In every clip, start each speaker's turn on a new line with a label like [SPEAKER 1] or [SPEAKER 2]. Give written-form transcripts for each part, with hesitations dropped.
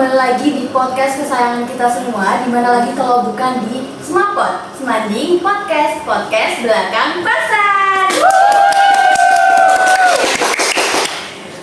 [SPEAKER 1] kembali lagi di podcast kesayangan kita semua. Dimana lagi kalau bukan di Semapot, Semanding Podcast, podcast belakang pasar.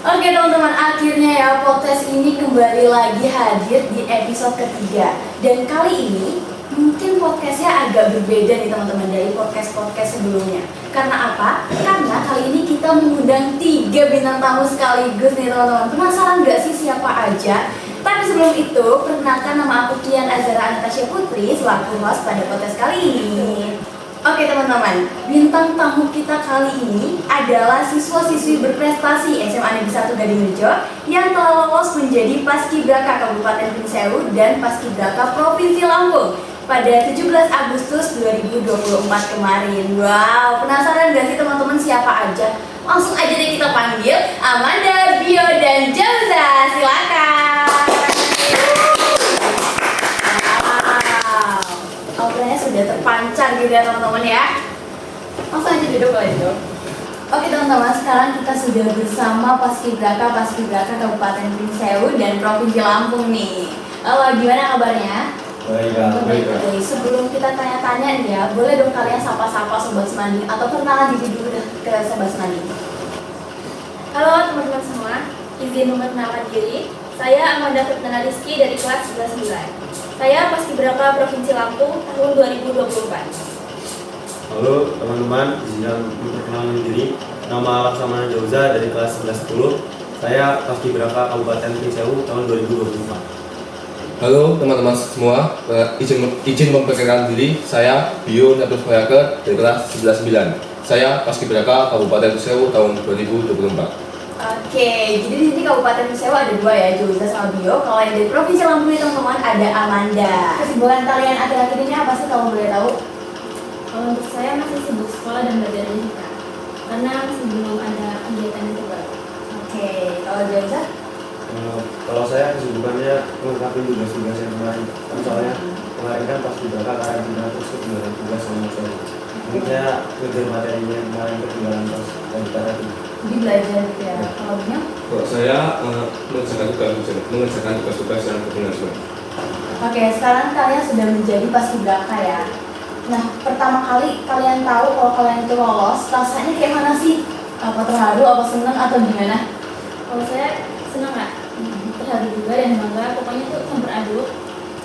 [SPEAKER 1] Oke teman-teman, akhirnya ya podcast ini kembali lagi hadir di episode ketiga. Dan kali ini mungkin podcastnya agak berbeda nih teman-teman dari podcast-podcast sebelumnya. Karena apa? Karena kali ini kita mengundang 3 bintang tamu sekaligus nih teman-teman. Penasaran gak sih siapa aja? Tapi sebelum itu, perkenalkan nama aku Kian Azhara Anastasia Putri selaku host pada podcast kali ini. Oke teman-teman, bintang tamu kita kali ini adalah siswa-siswi berprestasi SMA Negeri 1 Gadingrejo yang telah lolos menjadi Paskibraka Kabupaten Prinsewu dan Paskibraka Provinsi Lampung pada 17 Agustus 2024 kemarin. Wow, penasaran gak sih teman-teman siapa aja? Langsung aja deh kita panggil Amanda, Bio, dan Jauza. Silakan. Auranya sudah terpancar gitu ya teman-teman ya. Langsung aja duduk kalau itu. Oke teman-teman, sekarang kita sudah bersama Paskibraka Kabupaten Prinsewu dan Provinsi Lampung nih. Halo, gimana kabarnya?
[SPEAKER 2] Baik.
[SPEAKER 1] Sebelum kita tanya-tanya nih ya, boleh dong kalian sapa-sapa Sobat Semanding atau perkenalan diri dulu ke Sobat Semanding.
[SPEAKER 3] Halo teman-teman semua, izin memperkenalkan diri. Saya Amanda Firtana Rizky dari kelas 11-9. Saya Paskibraka Provinsi Lampung tahun 2024.
[SPEAKER 2] Halo teman-teman, izin memperkenalkan diri. Nama Laksamana Jauza dari kelas 11-10. Saya Paskibraka Kabupaten Prinsewu tahun 2024.
[SPEAKER 4] Halo teman-teman semua, izin memperkenalkan diri. Saya Bio Natus Hoyake dari kelas 11-9. Saya Paskibraka Kabupaten Prinsewu tahun 2024.
[SPEAKER 1] Oke, jadi di sini Kabupaten Prinsewu ada 2 ya, Jauza sama Bio. Kalau yang dari Provinsi Lampung ini teman-teman ada Amanda. Kesibukan kalian akhir-akhir ini apa sih kalau boleh tahu?
[SPEAKER 3] Kalau untuk saya masih sibuk sekolah dan belajar fisika, karena masih belum ada kegiatan yang terbaru.
[SPEAKER 1] Oke, kalau Jauza?
[SPEAKER 2] Kalau saya kesibukannya melengkapi tugas-tugas yang kemarin. Soalnya kemarin kan Paskibraka karantina terus ketinggalan tugas sama saya. Mungkin saya ngejar materinya yang kemarin ketinggalan pas lagi karantina.
[SPEAKER 1] Jadi belajar gitu ya. Kalau Bio?
[SPEAKER 4] Kalau saya mengerjakan tugas-tugas yang berkelanjutan.
[SPEAKER 1] Oke, sekarang kalian sudah menjadi Paskibraka ya. Nah, pertama kali kalian tahu kalau kalian itu lolos, rasanya kayak mana sih? Apa terharu, apa senang, atau gimana?
[SPEAKER 3] Kalau saya senang nggak? Terharu juga dan bangga. Pokoknya tuh campur aduk.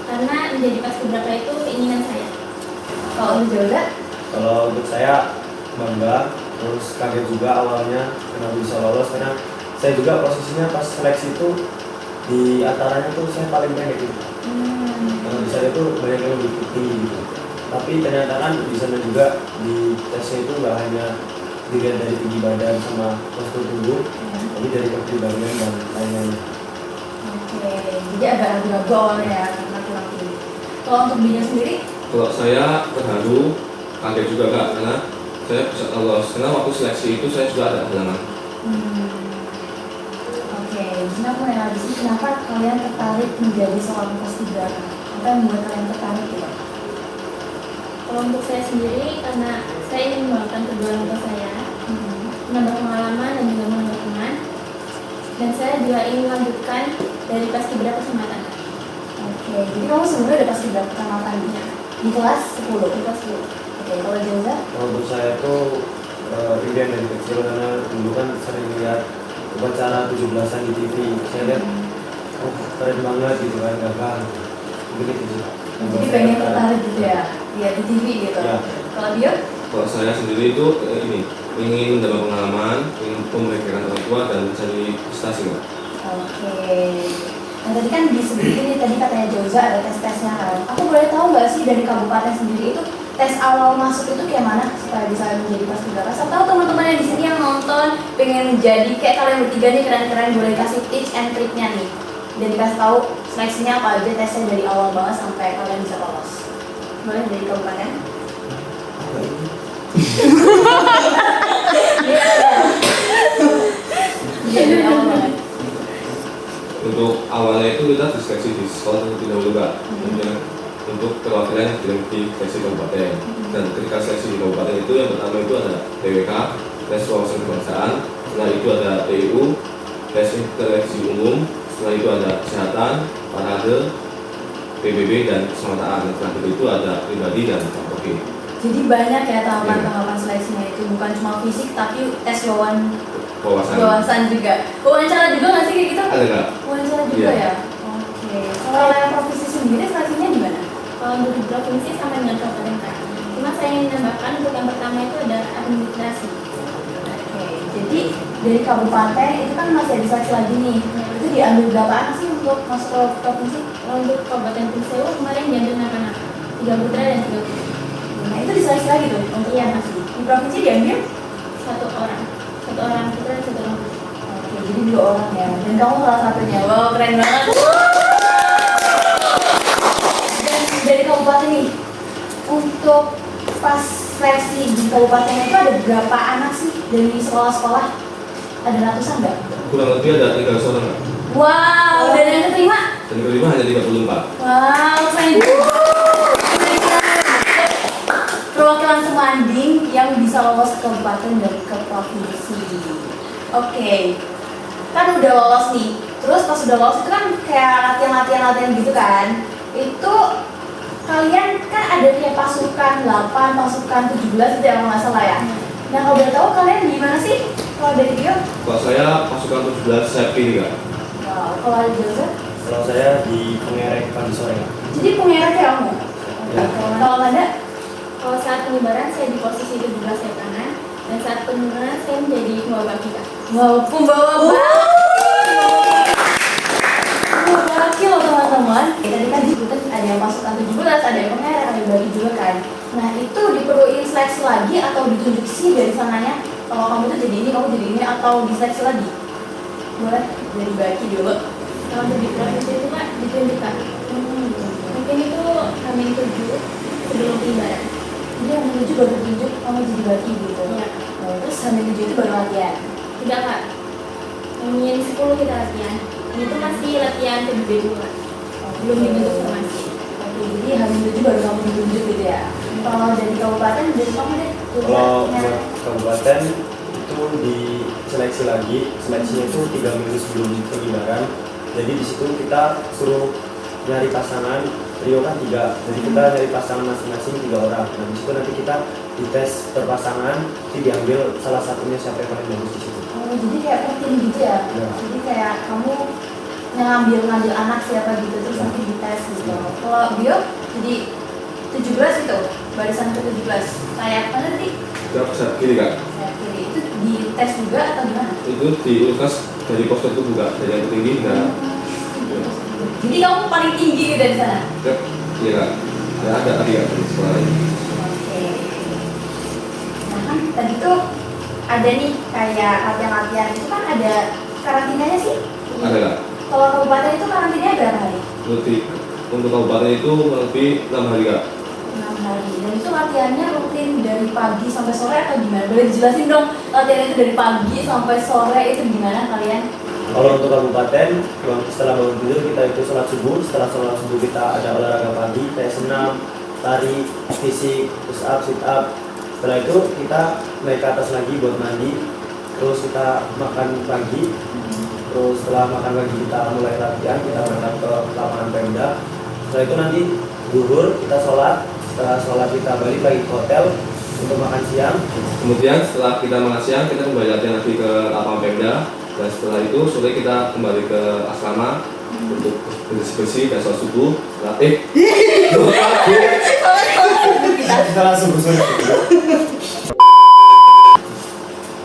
[SPEAKER 3] Karena menjadi Paskibraka itu keinginan saya.
[SPEAKER 1] Kalau lu Jauza?
[SPEAKER 2] Kalau untuk saya bangga, terus kaget juga awalnya kenapa bisa lolos karena saya juga posisinya pas seleksi itu di antaranya tuh saya paling pendek gitu. Di sana itu banyak yang lebih putih gitu. Tapi ternyata kan di sana juga di tesnya itu nggak hanya dilihat dari tinggi badan sama postur tubuh, tapi dari kepribadian dan lain-lain.
[SPEAKER 1] Oke, jadi agak ragu-ragu awalnya ya karena kurang tinggi. Kalau untuk Bio sendiri?
[SPEAKER 4] Kalau saya terharu, kaget juga Kak, karena saya bisa lolos. Karena waktu seleksi itu saya juga ada halangan.
[SPEAKER 1] Oke, jadi aku nanya lagi sih, kenapa kalian tertarik menjadi seorang Paskibraka? Apa yang membuat kalian tertarik gitu?
[SPEAKER 3] Kalau untuk saya sendiri, karena saya ingin mengembangkan kedua orang tua saya, menambah pengalaman dan juga menambah teman. Dan saya juga ingin melanjutkan dari Paskibraka Kecamatan.
[SPEAKER 1] Oke, jadi kamu sebenarnya udah Paskibraka Kecamatan di kelas 10?
[SPEAKER 3] Di kelas 10.
[SPEAKER 1] Oke, kalau Jauza?
[SPEAKER 2] Kalau untuk saya itu impian dari kecil karena dulu kan sering lihat upacara 17-an di TV. Saya lihat keren banget gitu kan, gagah. Begitu sih.
[SPEAKER 1] Jadi pengen tertarik gitu ya? Iya, di TV gitu.
[SPEAKER 2] Ya.
[SPEAKER 1] Kalau Bio?
[SPEAKER 4] Kalau saya sendiri itu ingin mendapat pengalaman, ingin membahagiakan orang tua dan mencari prestasi Kak.
[SPEAKER 1] Oke. Nah tadi kan disebutin nih, tadi katanya Jauza ada tes-tesnya kan. Aku boleh tahu nggak sih dari kabupaten sendiri itu tes awal masuk itu kayak mana supaya bisa menjadi Paskibraka? Saya tahu teman-teman yang di sini yang nonton pengen menjadi kayak kalian bertiga nih keren-keren, boleh kasih tips and triknya nih. Dan dikasih tahu seleksinya apa aja, tesnya dari awal banget sampai kalian bisa lolos. Boleh dari kabupaten? Iya dari awal banget.
[SPEAKER 4] Untuk awalnya itu kita diseleksi di sekolah terlebih dahulu Kak. Kemudian untuk perwakilan yang di seleksi kabupaten. Dan ketika seleksi di kabupaten itu yang pertama itu ada TWK, tes wawasan kebangsaan. Setelah itu ada TIU, tes interaksi umum. Setelah itu ada kesehatan, parade, PBB dan kesemataan. Dan terakhir itu ada pribadi dan fotografi.
[SPEAKER 1] Jadi banyak ya tahapan-tahapan seleksinya itu, bukan cuma fisik tapi tes wawasan juga. Wawancara juga nggak sih kayak gitu?
[SPEAKER 4] Ada nggak?
[SPEAKER 1] Wawancara juga
[SPEAKER 4] Iya.
[SPEAKER 1] ya? Oke. Kalau yang provinsi sendiri seleksinya gimana?
[SPEAKER 3] Kalau untuk di provinsi sama dengan kabupaten Kak. Cuma saya ingin menambahkan untuk yang pertama itu ada administrasi.
[SPEAKER 1] Oke. Jadi dari kabupaten itu kan masih ada seleksi lagi nih. Itu diambil berapa anak sih untuk masuk ke provinsi?
[SPEAKER 3] Kalau untuk Kabupaten Prisewu kemarin diambil 6 anak, 3 putra dan 3 putri.
[SPEAKER 1] Nah itu diseleksi lagi tuh untuk
[SPEAKER 3] Iya.
[SPEAKER 1] yang masih di provinsi diambil?
[SPEAKER 3] 1 orang putra dan 1 orang putri.
[SPEAKER 1] Oke, jadi 2 orang ya. Dan kamu salah satunya. Wow, keren banget. Dan dari kabupaten nih, untuk pas seleksi di kabupaten itu ada berapa anak sih dari sekolah-sekolah? Ada ratusan nggak?
[SPEAKER 4] Kurang lebih ada 300 orang nggak?
[SPEAKER 1] Wow, dan yang keterima?
[SPEAKER 4] Dan yang kelima hanya 34.
[SPEAKER 1] Wow, keren. Perwakilan Semanding yang bisa lolos ke kabupaten dan ke provinsi. Oke, kan udah lolos nih. Terus pas udah lolos itu kan kayak latihan gitu kan. Itu kalian kan ada kayak pasukan 8, pasukan 17 itu yang nggak salah ya. Nah kalau boleh tahu kalian gimana sih kalau dari Rio?
[SPEAKER 4] Kalau saya pasukan 17 saya pilih nggak?
[SPEAKER 1] Wow, kalau ada juga?
[SPEAKER 2] Kalau saya di pengerek pagi sore.
[SPEAKER 1] Jadi pengerek ya kamu?
[SPEAKER 2] Ya.
[SPEAKER 1] Kalau ada?
[SPEAKER 3] Kalau saat pengibaran saya di posisi 17 sayap kanan, dan saat penurunan saya menjadi pembawa baki Kak.
[SPEAKER 1] Wow, pembawa baki loh teman-teman. Tadi kan disebutkan ada yang pasukan 17, ada yang pengerek, ada yang bagi juga kan. Nah itu diperluin seleksi lagi atau ditunjuk sih dari sananya? Kalau kamu tuh jadi ini, atau diseleksi lagi? Boleh dari baki dulu.
[SPEAKER 3] Kalau untuk di provinsi itu Kak ditunjuk Kak. Mungkin itu Hamin 7 sebelum pengibaran.
[SPEAKER 1] Jadi yang menuju baru tunjuk kamu jadi baki gitu.
[SPEAKER 3] Iya.
[SPEAKER 1] Nah, terus sambil tujuh itu baru latihan.
[SPEAKER 3] Tidak Kak. Hamin 10 kita latihan. Ini tuh masih latihan PBB dulu Kak. Belum dibentuk formasi.
[SPEAKER 1] Oke, jadi hari tujuh baru kamu ditunjuk gitu ya. Kalau dari kabupaten dari kamu deh.
[SPEAKER 2] Kalau buat kabupaten itu di seleksi lagi, seleksinya itu 3 minggu sebelum pengibaran. Jadi di situ kita suruh nyari pasangan. Trio kan 3, jadi kita nyari pasangan masing-masing 3 orang. Nah di situ nanti kita dites per pasangan, nanti diambil salah satunya siapa yang paling bagus di situ.
[SPEAKER 1] Oh, jadi kayak per tim gitu ya.
[SPEAKER 2] Ya.
[SPEAKER 1] Jadi kayak kamu ngambil anak siapa gitu terus nanti dites gitu. Kalau bio jadi 17 itu barisan ke 17. Kayak mana tadi?
[SPEAKER 4] Kita bisa pilih Kak.
[SPEAKER 1] Saya pilih itu dites juga atau gimana?
[SPEAKER 4] Itu di utas dari pos tertentu Kak, dari yang tertinggi hingga
[SPEAKER 1] Jadi kamu paling tinggi gitu dari sana.
[SPEAKER 4] Kak. Iya Kak. Ada tadi Kak di sekolah ini.
[SPEAKER 1] Oke. Nah kan tadi tuh ada nih kayak latihan-latihan itu kan ada karantinanya sih.
[SPEAKER 4] Ada Kak.
[SPEAKER 1] Kalau kabupaten itu karantinanya berapa hari?
[SPEAKER 4] Untuk kabupaten itu lebih 6 hari Kak.
[SPEAKER 1] 6 hari. Dan itu latihannya rutin dari pagi sampai sore atau gimana? Boleh dijelasin dong latihan itu dari pagi sampai sore itu gimana kalian?
[SPEAKER 2] Kalau untuk kabupaten, setelah bangun tidur kita itu sholat subuh. Setelah sholat subuh kita ada olahraga pagi kayak senam, tari, fisik, push up, sit up. Setelah itu kita naik ke atas lagi buat mandi. Terus kita makan pagi. Terus setelah makan pagi kita mulai latihan, kita berangkat ke lapangan Pemda. Setelah itu nanti zuhur kita sholat. Setelah sholat kita balik lagi ke hotel untuk makan siang.
[SPEAKER 4] Kemudian setelah kita makan siang kita kembali latihan lagi ke lapangan Pemda. Dan setelah itu sore kita kembali ke asrama untuk bersih-bersih dan sholat subuh.
[SPEAKER 2] Kita langsung bersih.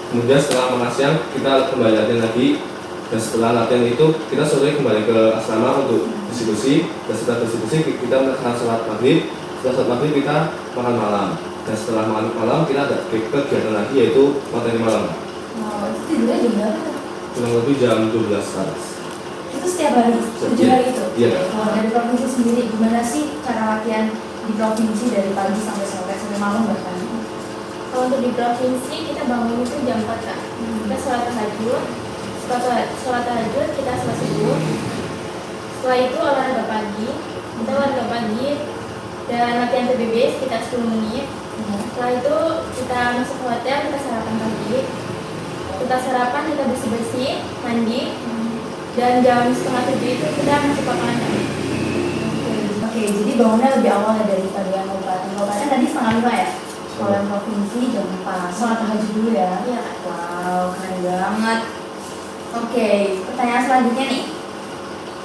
[SPEAKER 4] Kemudian setelah makan siang kita kembali latihan lagi. Dan setelah latihan itu kita sore kembali ke asrama untuk bersih-bersih. Dan setelah bersih-bersih kita melaksanakan sholat maghrib. Setelah sholat maghrib kita makan malam. Dan setelah makan malam kita ada kegiatan lagi yaitu materi malam.
[SPEAKER 1] Oh, itu tidurnya jam berapa tuh?
[SPEAKER 4] Kurang lebih jam 12 ke atas.
[SPEAKER 1] Itu setiap hari? 7 hari itu?
[SPEAKER 4] Iya Kak.
[SPEAKER 1] Kalau dari provinsi sendiri, gimana sih cara latihan di provinsi dari pagi sampai sore sampai malam bahkan?
[SPEAKER 3] Kalau untuk di provinsi kita bangun itu jam 4 Kak. Kita sholat tahajud. Sholat tahajud kita sholat subuh. Setelah itu olahraga pagi. Kita olahraga pagi dan latihan PBB sekitar 10 menit. Setelah itu kita masuk ke hotel, kita sarapan pagi. Kita sarapan, kita bersih-bersih, mandi. Dan jam 6:30 itu kita masuk lapangan kami.
[SPEAKER 1] Oke, jadi bangunnya lebih awal dari kalian kabupaten. Kabupaten tadi 4:30 ya? Kalau yang provinsi jam 4. Sholat tahajud dulu ya?
[SPEAKER 3] Iya, Kak.
[SPEAKER 1] Wow, keren banget. Oke, pertanyaan selanjutnya nih.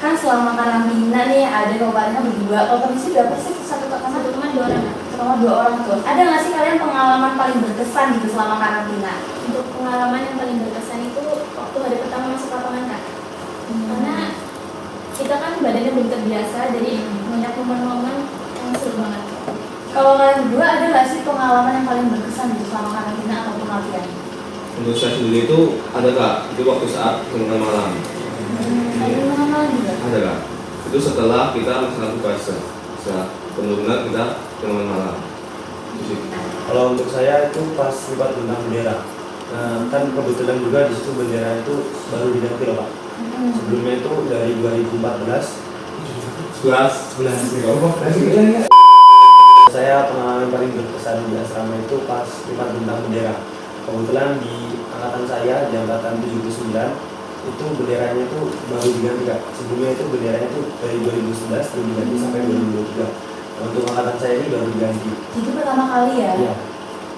[SPEAKER 1] Kan selama karantina nih ada kabupatennya berdua. Kalau provinsi berapa sih? Satu
[SPEAKER 3] Satu teman 2 orang, Kak.
[SPEAKER 1] sama 2 orang tuh. Ada nggak sih kalian pengalaman paling berkesan gitu selama karantina?
[SPEAKER 3] Untuk pengalaman yang paling berkesan itu waktu hari pertama masuk lapangan, Kak. Karena kita kan badannya belum terbiasa, jadi banyak momen-momen yang seru banget.
[SPEAKER 1] Kalau kalian berdua ada nggak sih pengalaman yang paling berkesan gitu selama karantina atau latihan?
[SPEAKER 4] Untuk saya sendiri itu ada Kak, itu waktu saat penurunan malam.
[SPEAKER 1] Ada pengalaman juga?
[SPEAKER 4] Ada Kak. Itu setelah kita melaksanakan tugas. Setelah penurunan kita penurunan malam. Di situ.
[SPEAKER 2] Kalau untuk saya itu pas lipat bintang bendera. Nah, kan kebetulan juga di situ bendera itu baru diganti loh Pak. Sebelumnya itu dari 2014. 11 nih Pak. Saya pengalaman paling berkesan di asrama itu pas lipat bintang bendera. Kebetulan di angkatan saya, di angkatan 79, itu benderanya itu baru diganti Kak. Sebelumnya itu benderanya itu dari 2011 baru diganti sampai 2023. Nah, untuk angkatan saya ini baru diganti.
[SPEAKER 1] Itu pertama kali ya?
[SPEAKER 2] Iya.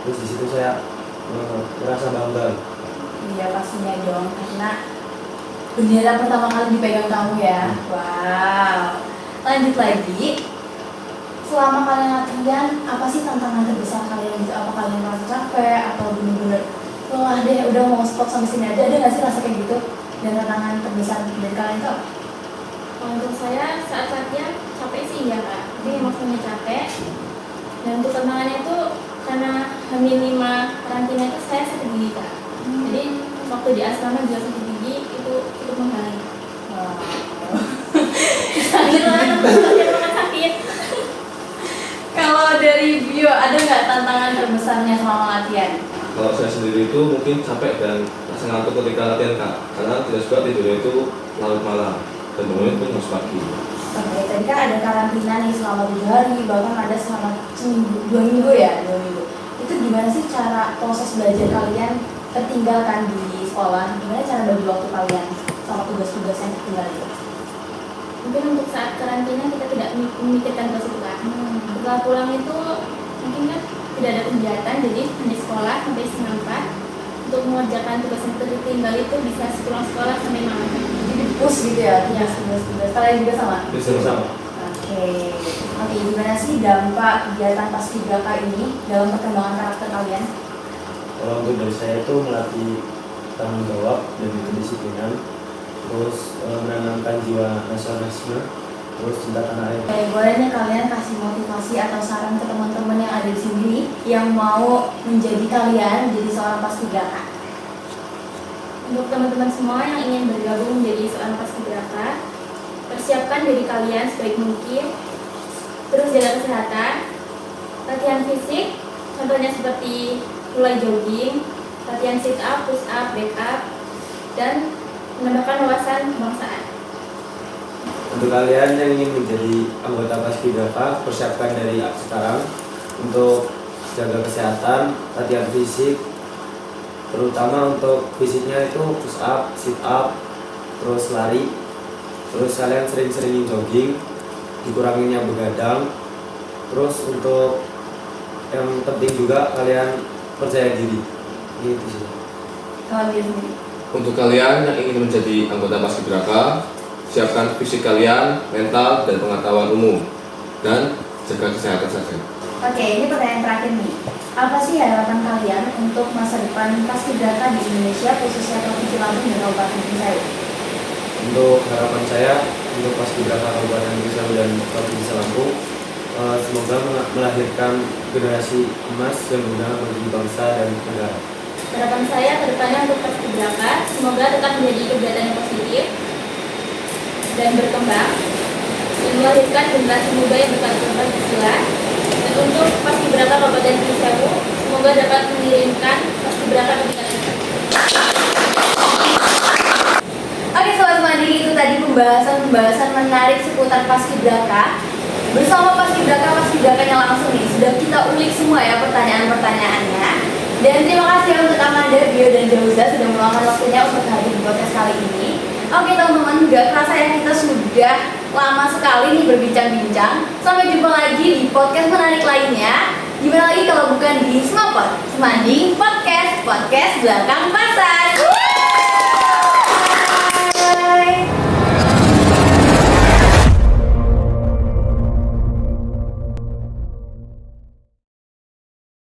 [SPEAKER 2] Terus di situ saya merasa bangga.
[SPEAKER 1] Iya pastinya dong, karena bendera pertama kali dipegang kamu ya. Wow. Lanjut lagi. Selama kalian latihan, apa sih tantangan terbesar kalian gitu? Apa kalian merasa capek atau bener-bener wah deh udah mau stop sampai sini aja? Ada nggak sih rasa kayak gitu? Dan tantangan terbesar dari kalian itu apa?
[SPEAKER 3] Kalau untuk saya saat latihan capek sih ya, Kak. Tapi maksudnya capek. Dan untuk tantangannya itu karena H-5 karantina itu saya sakit gigi, Kak. Jadi waktu di asrama juga sakit gigi itu cukup menghalangi.
[SPEAKER 1] Wow.
[SPEAKER 3] Sakit banget, sakit banget sakit.
[SPEAKER 1] Kalau dari Bio, ada nggak tantangan terbesarnya selama latihan?
[SPEAKER 4] Kalau saya sendiri itu mungkin capek dan rasa ngantuk ketika latihan Kak. Karena tidak suka tidurnya itu larut malam dan bangunnya pun harus pagi.
[SPEAKER 1] Oke, tadi kan ada karantina nih selama 7 hari, bahkan ada selama 2 minggu ya, 2 minggu. Itu gimana sih cara proses belajar kalian ketinggalkan di sekolah? Gimana cara bagi waktu kalian sama tugas-tugas yang tertinggal itu?
[SPEAKER 3] Mungkin untuk saat karantina kita tidak memikirkan tugas itu, Kak. Setelah pulang itu mungkin kan tidak ada kegiatan, jadi hanya sekolah sampai setengah 4. Untuk mengerjakan tugas yang tertinggal itu bisa pulang sekolah sampai malam.
[SPEAKER 1] Jadi push gitu ya,
[SPEAKER 3] Iya.
[SPEAKER 1] tugas-tugas. Kalian juga sama?
[SPEAKER 2] Bisa sama.
[SPEAKER 1] Oke, gimana sih dampak kegiatan Paskibraka ini dalam perkembangan karakter kalian?
[SPEAKER 2] Kalau untuk dari saya itu melatih tanggung jawab dan kedisiplinan, terus menanamkan jiwa nasionalisme, terus cinta tanah air.
[SPEAKER 1] Oke, boleh nih kalian kasih motivasi atau saran ke teman-teman yang ada di sini yang mau menjadi kalian menjadi seorang Paskibraka.
[SPEAKER 3] Untuk teman-teman semua yang ingin bergabung menjadi seorang paskibraka, persiapkan diri kalian sebaik mungkin, terus jaga kesehatan, latihan fisik, contohnya seperti mulai jogging, latihan sit up, push up, back up, dan menambahkan wawasan kebangsaan.
[SPEAKER 2] Untuk kalian yang ingin menjadi anggota Paskibraka, persiapkan dari sekarang untuk jaga kesehatan, latihan fisik, terutama untuk fisiknya itu push up, sit up, terus lari, terus kalian sering-sering jogging, dikuranginnya begadang, terus untuk yang penting juga kalian percaya diri, gitu sih.
[SPEAKER 1] Kalau dia sendiri.
[SPEAKER 4] Untuk kalian yang ingin menjadi anggota Paskibraka, siapkan fisik kalian, mental, dan pengetahuan umum, dan jaga kesehatan saja.
[SPEAKER 1] Oke, ini pertanyaan terakhir nih. Apa sih harapan kalian untuk masa depan Paskibraka di Indonesia, khususnya Provinsi Lampung dan Kabupaten Kisau?
[SPEAKER 2] Untuk harapan saya untuk Paskibraka Kabupaten Kisau dan Provinsi Lampung, semoga melahirkan generasi emas yang berguna bagi bangsa dan negara.
[SPEAKER 3] Harapan saya ke depannya untuk paskibraka, semoga tetap menjadi kegiatan yang positif dan berkembang, dan melahirkan generasi muda yang berpikir Pancasila. Dan untuk Paskibraka Kabupaten Kisau, semoga dapat mengirimkan Paskibraka ke tingkat nasional.
[SPEAKER 1] Oke Sobat Mandiri, itu tadi pembahasan menarik seputar Paskibraka. Bersama Paskibraka-Paskibrakanya langsung nih, sudah kita ulik semua ya pertanyaan-pertanyaannya. Dan terima kasih untuk Amanda, Bio, dan Jauza sudah meluangkan waktunya untuk hadir di podcast kali ini. Oke teman-teman, gak kerasa ya kita sudah lama sekali nih berbincang-bincang. Sampai jumpa lagi di podcast menarik lainnya. Gimana lagi kalau bukan di Smapot, Semanding Podcast, podcast belakang pas.